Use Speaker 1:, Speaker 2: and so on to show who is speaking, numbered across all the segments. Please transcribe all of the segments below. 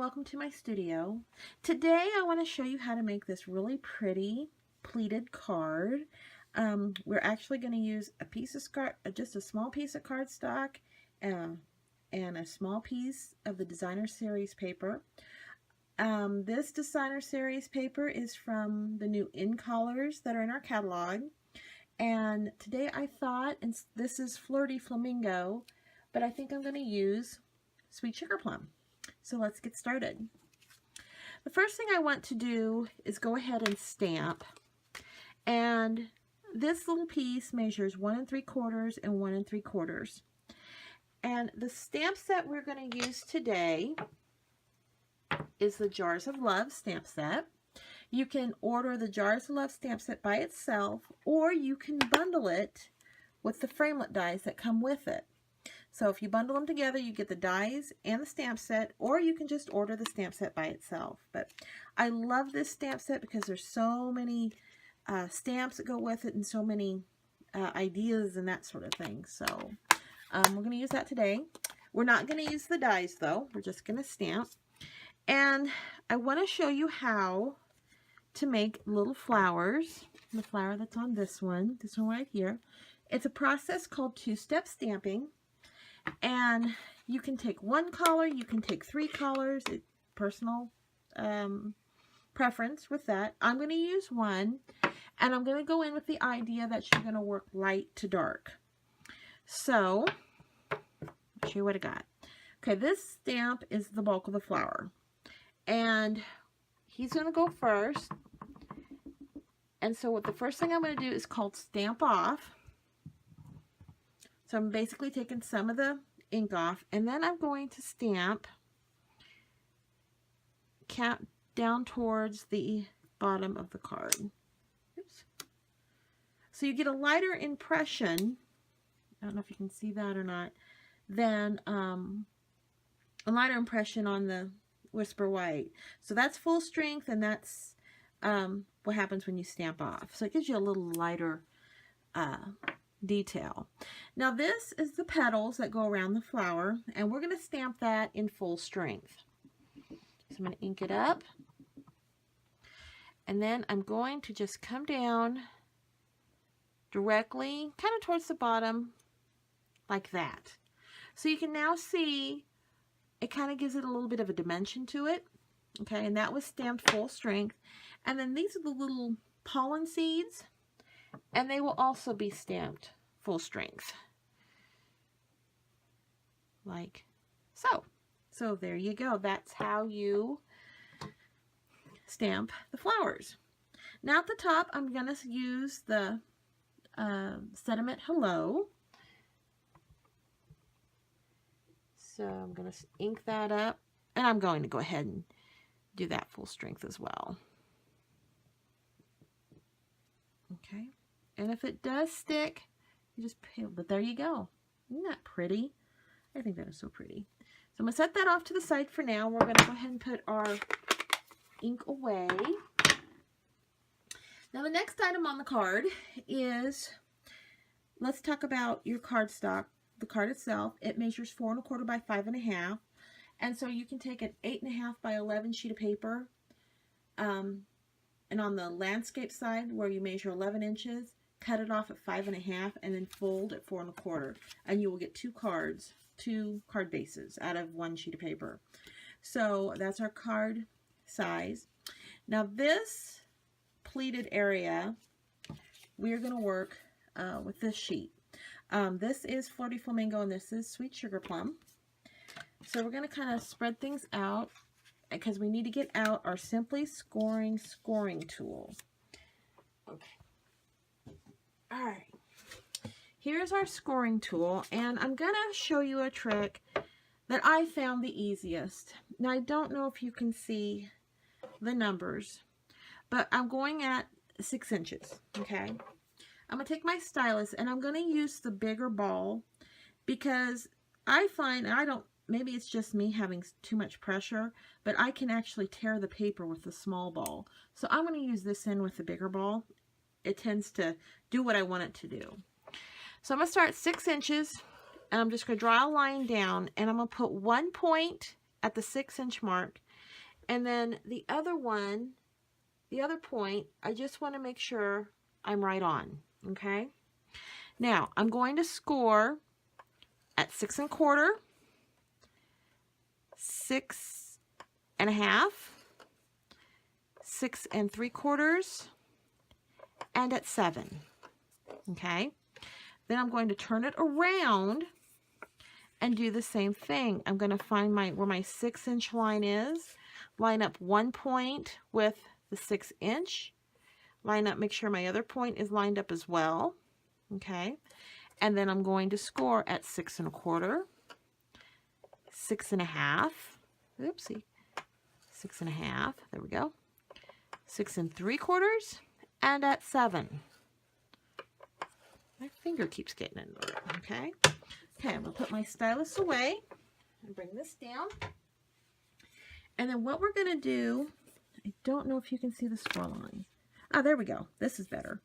Speaker 1: welcome to my studio. Today I want to show you how to make this really pretty pleated card. We're actually going to use a piece of just a small piece of cardstock and a small piece of the designer series paper. This designer series paper is from the new in colors that are in our catalog. And today I thought, and this is Flirty Flamingo, but I think I'm going to use Sweet Sugar Plum. So let's get started. The first thing I want to do is go ahead and stamp. And this little piece measures 1 3/4 and 1 3/4. And the stamp set we're going to use today is the Jars of Love stamp set. You can order the Jars of Love stamp set by itself, or you can bundle it with the framelit dies that come with it. So if you bundle them together, you get the dies and the stamp set, or you can just order the stamp set by itself. But I love this stamp set because there's so many stamps that go with it and so many ideas and that sort of thing. So we're going to use that today. We're not going to use the dies though. We're just going to stamp. And I want to show you how to make little flowers. The flower that's on this one right here. It's a process called two-step stamping. And you can take 1 color, you can take 3 colors, personal preference with that. I'm going to use 1, and I'm going to go in with the idea that you're going to work light to dark. So, I'll show you what I got. Okay, this stamp is the bulk of the flower. And he's going to go first. And so what the first thing I'm going to do is called Stamp Off. So I'm basically taking some of the ink off, and then I'm going to stamp down towards the bottom of the card. Oops. So you get a lighter impression, I don't know if you can see that or not, than a lighter impression on the Whisper White. So that's full strength, and that's what happens when you stamp off. So it gives you a little lighter detail. Now this is the petals that go around the flower, and we're going to stamp that in full strength. So I'm going to ink it up, and then I'm going to just come down directly kind of towards the bottom like that. So you can now see it kind of gives it a little bit of a dimension to it. Okay, and that was stamped full strength. And then these are the little pollen seeds, and they will also be stamped full strength, like so. So there you go. That's how you stamp the flowers. Now at the top, I'm going to use the Sentiment Hello. So I'm going to ink that up, and I'm going to go ahead and do that full strength as well. Okay, and if it does stick, you just peel, but there you go. Isn't that pretty? I think that is so pretty. So I'm going to set that off to the side for now. We're going to go ahead and put our ink away. Now the next item on the card is, let's talk about your cardstock. The card itself, it measures 4 1/4 by 5 1/2. And so you can take an 8 1/2 by 11 sheet of paper. And on the landscape side where you measure 11 inches, cut it off at 5 1/2 and then fold at 4 1/4. And you will get 2 card bases out of 1 sheet of paper. So that's our card size. Now this pleated area, we're going to work with this sheet. This is Flirty Flamingo and this is Sweet Sugar Plum. So we're going to kind of spread things out because we need to get out our Simply Scoring tool. Okay. All right. Here's our scoring tool, and I'm going to show you a trick that I found the easiest. Now I don't know if you can see the numbers, but I'm going at 6 inches. Okay. I'm going to take my stylus and I'm going to use the bigger ball because I find, maybe it's just me having too much pressure, but I can actually tear the paper with the small ball. So I'm going to use this in with the bigger ball. It tends to do what I want it to do. So I'm going to start at 6 inches, and I'm just going to draw a line down, and I'm going to put 1 point at the 6-inch mark, And then the other one, the other point, I just want to make sure I'm right on, okay? Now, I'm going to score at 6 1/4, 6 1/2, 6 3/4, and at 7, okay? Then I'm going to turn it around and do the same thing. I'm going to find where my 6-inch line is, line up one point with the 6-inch, line up, make sure my other point is lined up as well, okay? And then I'm going to score at 6 1/4, 6 1/2, oopsie, 6 1/2, there we go, 6 3/4, and at 7. My finger keeps getting into it, okay? Okay, I'm going to put my stylus away and bring this down. And then what we're going to do, I don't know if you can see the score line. Oh, there we go. This is better.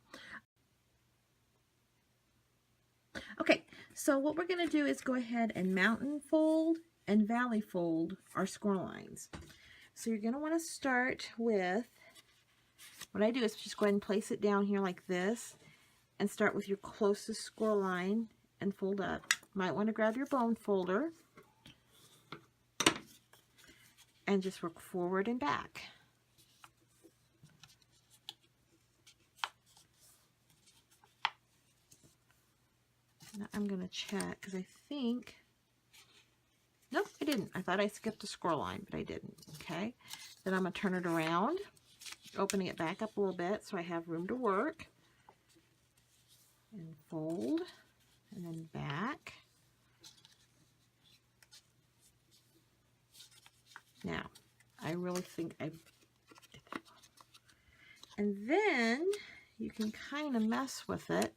Speaker 1: Okay, so what we're going to do is go ahead and mountain fold and valley fold our score lines. So you're going to want to start with, what I do is just go ahead and place it down here like this and start with your closest score line and fold up. Might want to grab your bone folder and just work forward and back. Now I'm going to check because I think, nope, I didn't. I thought I skipped a score line, but I didn't. Okay, then I'm going to turn it around, opening it back up a little bit so I have room to work, and fold, and then back. Now, I really think I did that well. And then you can kind of mess with it.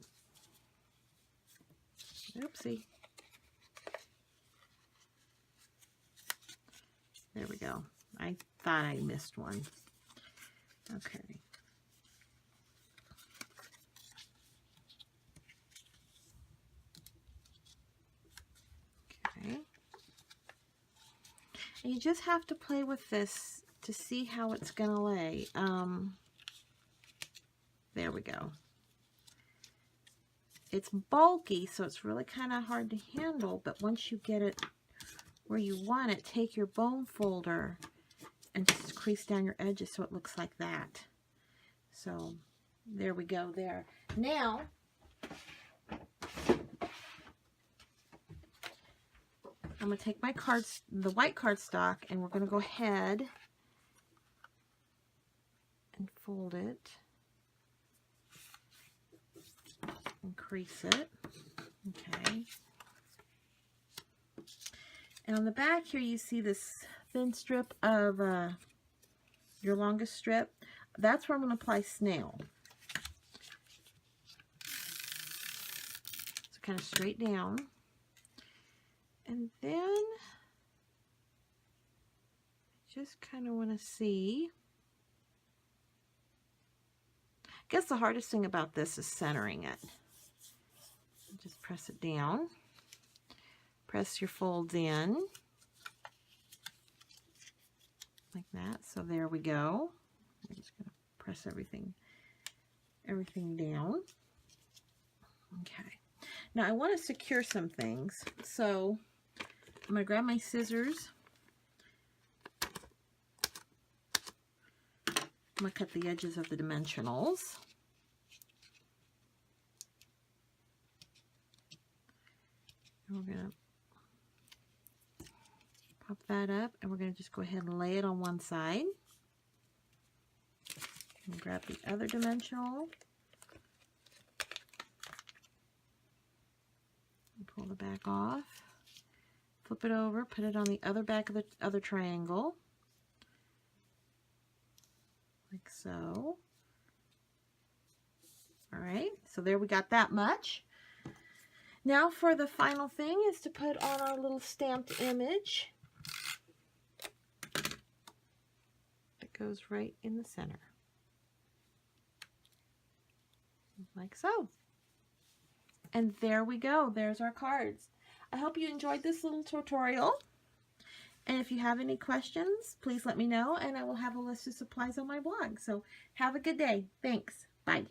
Speaker 1: Oopsie. There we go. I thought I missed one. Okay. Okay. And you just have to play with this to see how it's going to lay. There we go. It's bulky, so it's really kind of hard to handle, but once you get it where you want it, take your bone folder and just crease down your edges so it looks like that. So there we go there. Now, I'm going to take my the white cardstock, and we're going to go ahead and fold it and crease it. Okay. And on the back here, you see this thin strip of your longest strip. That's where I'm going to apply snail. So kind of straight down. And then just kind of want to see. I guess the hardest thing about this is centering it. Just press it down. Press your folds in. Like that. So there we go. I'm just going to press everything down. Okay. Now I want to secure some things. So I'm going to grab my scissors. I'm going to cut the edges of the dimensionals. And we're going to pop that up, and we're going to just go ahead and lay it on one side. And grab the other dimensional. And pull the back off. Flip it over, put it on the other back of the other triangle. Like so. Alright, so there we got that much. Now for the final thing is to put on our little stamped image. It goes right in the center. Like so. And there we go. There's our cards. I hope you enjoyed this little tutorial. And if you have any questions, please let me know, and I will have a list of supplies on my blog. So have a good day. Thanks. Bye.